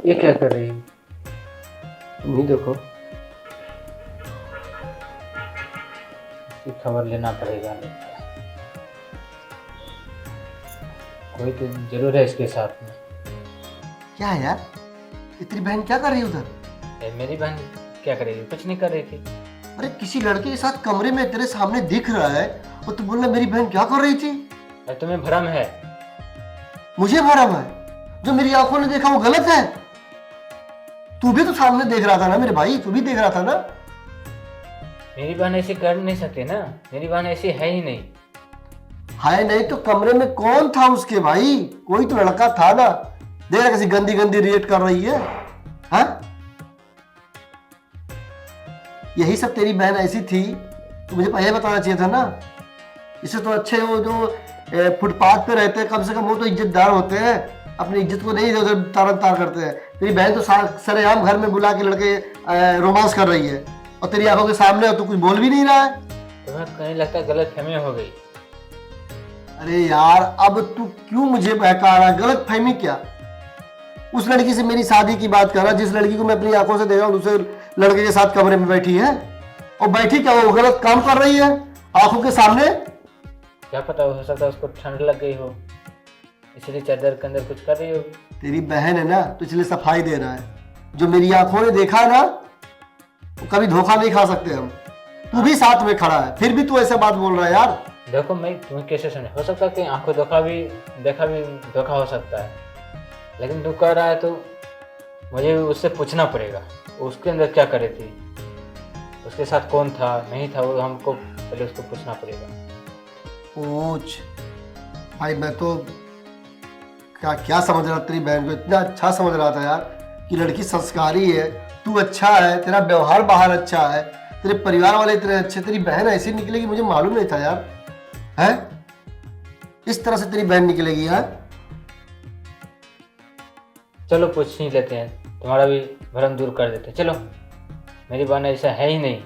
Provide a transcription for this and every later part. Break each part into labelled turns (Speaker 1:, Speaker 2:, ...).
Speaker 1: ये क्या कर रही है?
Speaker 2: तुम ही देखो।
Speaker 1: इसकी खबर लेना पड़ेगा, लगता है कोई तो जरूर है इसके साथ में।
Speaker 2: क्या है यार, ये तेरी बहन क्या कर रही है उधर?
Speaker 1: मेरी बहन क्या करेगी? कुछ नहीं कर रही थी।
Speaker 2: अरे किसी लड़के के साथ कमरे में तेरे सामने दिख रहा है और तू बोल रहा मेरी बहन क्या कर रही थी?
Speaker 1: अरे तुम्हें भ्रम है।
Speaker 2: मुझे भरम है? जो मेरी आंखों ने देखा वो गलत है? तू भी तो सामने देख रहा था ना मेरे भाई, तू भी देख रहा था ना?
Speaker 1: मेरी बहन ऐसी कर नहीं सकती ना, मेरी बहन ऐसी है ही नहीं।
Speaker 2: हाय नहीं तो कमरे में कौन था उसके भाई? कोई तो लड़का था ना। देख रहा कैसी गंदी गंदी रिएक्ट कर रही है। हाँ, यही सब तेरी बहन ऐसी थी तो मुझे पहले बताना चाहिए था ना। इससे तो अच्छे वो जो फुटपाथ पे रहते हैं कम से कम वो तो इज्जतदार होते हैं, अपनी इज्जत को नहीं इधर उधर तारन तार करते हैं। तेरी बहन तो सरेआम घर में बुला के लड़के रोमांस कर रही है और तेरी आंखों के सामने हो तो कुछ बोल भी नहीं रहा है।
Speaker 1: तुम्हें कहीं लगता है गलत फहमी हो गई।
Speaker 2: अरे यार अब तू क्यों मुझे बहका रहा है? गलत फहमी क्या? उस लड़की से मेरी शादी की बात कर रहा, जिस लड़की को मैं अपनी आंखों से देख रहा हूँ दूसरे लड़के के साथ कमरे में बैठी है। और बैठी क्या वो गलत काम कर रही है आंखों के सामने?
Speaker 1: क्या पता, हो सकता है उसको ठंड लग गई हो, इसलिए चादर के अंदर कुछ कर रही होगी।
Speaker 2: तेरी बहन है ना तो इसलिए सफाई दे रहा है। जो मेरी आंखों ने देखा ना वो कभी धोखा नहीं खा सकते हम। तू भी साथ में खड़ा है फिर भी तू ऐसे बात बोल रहा है यार।
Speaker 1: देखो मैं तुम्हें कैसे समझ, हो सकता है कि आंखों देखा भी धोखा हो सकता है, लेकिन तू कह रहा है तो मुझे उससे पूछना पड़ेगा उसके अंदर क्या करे थी, उसके साथ कौन था नहीं था, वो हमको पहले उसको पूछना पड़ेगा।
Speaker 2: पूछ भाई। मैं तो क्या क्या समझ रहा तेरी बहन को, इतना अच्छा समझ रहा था यार कि लड़की संस्कारी है, तू अच्छा है, तेरा व्यवहार बाहर अच्छा है, तेरे परिवार वाले इतने अच्छे, तेरी बहन ऐसी निकलेगी मुझे मालूम नहीं था यार। है इस तरह से तेरी बहन निकलेगी? है
Speaker 1: चलो पूछ ही लेते हैं, तुम्हारा भी भ्रम दूर कर देते हैं। चलो, मेरी बहन ऐसा है ही नहीं,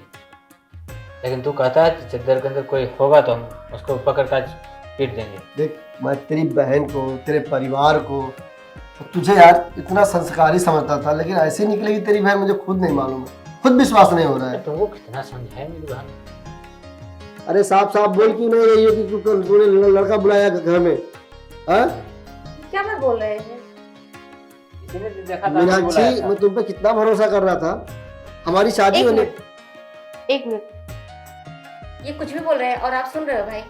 Speaker 1: लेकिन तू कहता है चद्दर के अंदर कोई होगा तो हम उसको पकड़ कर पीट देंगे।
Speaker 2: देख मैं तेरी बहन को, तेरे परिवार को, तुझे यार इतना संस्कारी समझता था, लेकिन ऐसे निकलेगी तेरी बहन मुझे खुद नहीं मालूम है, खुद विश्वास नहीं हो रहा है।
Speaker 1: तुमको कितना समझाए मेरी बहन?
Speaker 2: अरे साफ साफ बोल क्यों नहीं रही हो कि तूने लड़का बुलाया घर में? हाँ
Speaker 3: क्या मैं बोल रहे हैं?
Speaker 1: इसने देखा था,
Speaker 2: मीनाक्षी, मैं तुम पे कितना भरोसा कर रहा था। हमारी शादी
Speaker 3: एक
Speaker 2: होने
Speaker 3: मिनट, एक मिनट, ये कुछ भी बोल रहे हैं और आप सुन रहे हो भाई?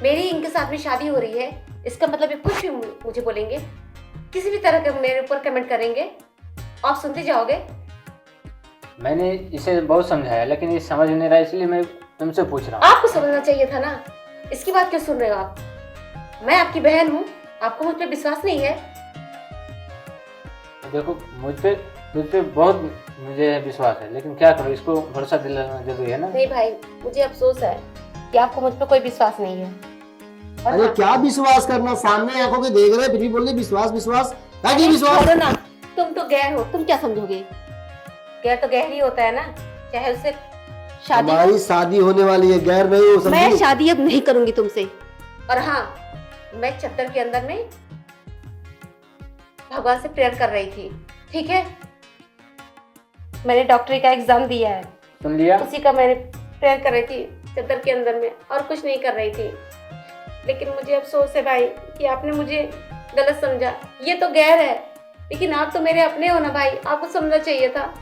Speaker 3: मेरी इनके साथ में शादी हो रही है, इसका मतलब ये कुछ भी मुझे बोलेंगे, किसी भी तरह का मेरे ऊपर कमेंट करेंगे, आप सुनते जाओगे।
Speaker 1: मैंने इसे बहुत समझाया लेकिन ये समझ नहीं रहा, इसलिए मैं तुमसे पूछ रहा हूँ।
Speaker 3: आपको समझना चाहिए था ना, इसकी बात क्यों सुन रहे हो आप? मैं आपकी बहन हूँ, आपको मुझ पर विश्वास नहीं है?
Speaker 1: देखो तुझ पे बहुत मुझे विश्वास है, लेकिन क्या करूँ, इसको भरोसा दिलाना जरूरी है ना।
Speaker 3: नहीं भाई, मुझे अफसोस है कि आपको मुझ पर कोई विश्वास नहीं है। और
Speaker 2: अरे
Speaker 3: हाँ,
Speaker 2: क्या विश्वास करना, सामने आंखों के देख रहे हैं फिर भी बोल रहे विश्वास विश्वास। क्या की विश्वास?
Speaker 3: छोड़ो ना, तुम तो गैर हो, तुम क्या समझोगे? गैर तो गैर ही होता है ना, चाहे उससे शादी हो।
Speaker 2: हमारी शादी होने वाली है, गैर नहीं हो
Speaker 3: मैं
Speaker 2: समझी?
Speaker 3: शादी अब नहीं करूंगी तुमसे। और हाँ, मैं चद्दर के अंदर में भगवान से प्रेयर कर रही थी, ठीक है? मैंने डॉक्टरी का एग्जाम दिया है,
Speaker 1: सुन लिया?
Speaker 3: उसी का मैंने प्रेयर कर रही थी चद्दर के अंदर में, और कुछ नहीं कर रही थी। लेकिन मुझे अफसोस है भाई कि आपने मुझे गलत समझा। ये तो गैर है, लेकिन आप तो मेरे अपने हो ना भाई, आपको समझना चाहिए था।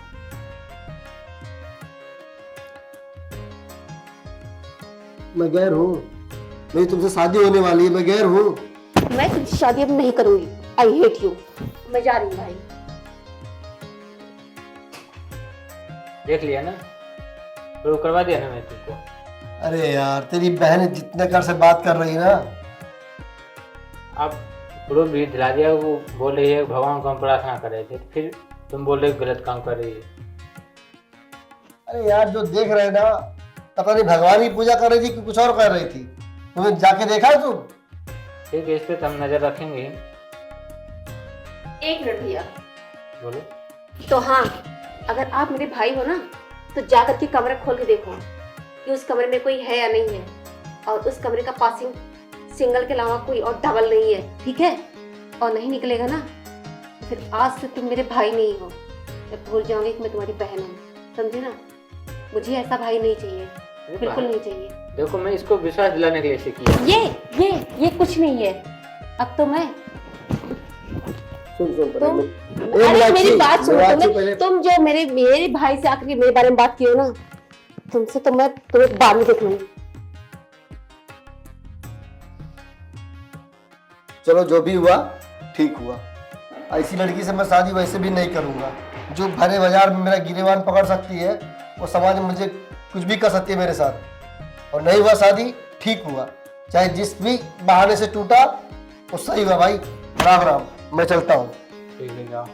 Speaker 2: मैं गैर हूँ? मेरी तुमसे शादी होने वाली है, मैं गैर हूँ?
Speaker 3: मैं तुमसे शादी अब नहीं करूंगी। I hate you. मैं जा रही हूँ भाई।
Speaker 1: देख लिया ना, प्रूव करवा दिया ना मैं तुमको।
Speaker 2: अरे यार तेरी बहन जितने कर से बात कर रही है ना।
Speaker 1: आप प्रूफ भी दिला दिया, वो बोल रही है भगवान को हम प्रार्थना कर रहे थे, फिर तुम बोल रहे हो गलत काम कर रही है।
Speaker 2: अरे यार जो देख रहे हैं ना, पता नहीं भगवान की पूजा कर रही थी कि कुछ और कर रही थी। तुमने जाके देखा है तुम?
Speaker 1: ठीक है, इस पे तो हम नजर रखेंगे।
Speaker 3: एक मिनट भैया।
Speaker 1: बोलो।
Speaker 3: तो हाँ, अगर आप मेरे भाई हो ना तो जाकर के कमरा खोल के देखो कि उस कमरे में कोई है या नहीं है, और उस कमरे का पासिंग सिंगल के अलावा कोई और डबल नहीं है, ठीक है? और नहीं निकलेगा ना, फिर आज से तुम मेरे भाई नहीं हो। मैं भूल जाऊंगी कि मैं तुम्हारी बहन हूँ, समझे ना? मुझे ऐसा भाई नहीं चाहिए, बिल्कुल नहीं चाहिए।
Speaker 1: देखो मैं इसको विश्वास दिलाने के लिए ऐसे किया।
Speaker 3: ये कुछ नहीं है। अब तो मैं
Speaker 2: सुन सुन
Speaker 3: तुम
Speaker 2: ए,
Speaker 3: अरे
Speaker 2: मीनाक्षी,
Speaker 3: मेरी बात सुनो।
Speaker 2: मीनाक्षी, पहले
Speaker 3: तुम जो मेरे भाई से आकर के मेरे बारे में बात की हो ना, तुमसे तो मैं तुम्हें बाद में देख लूंगी।
Speaker 2: चलो जो भी हुआ ठीक हुआ। ऐसी लड़की से मैं शादी वैसे भी नहीं करूंगा जो भरे बाजार में मेरा गिरेबान पकड़ सकती है। वो समाज में मुझे कुछ भी कर सकती है मेरे साथ। और नहीं हुआ शादी, ठीक हुआ। चाहे जिस भी बहाने से टूटा वो सही हुआ भाई। राम राम, मैं चलता हूँ।
Speaker 1: ठीक है जाओ।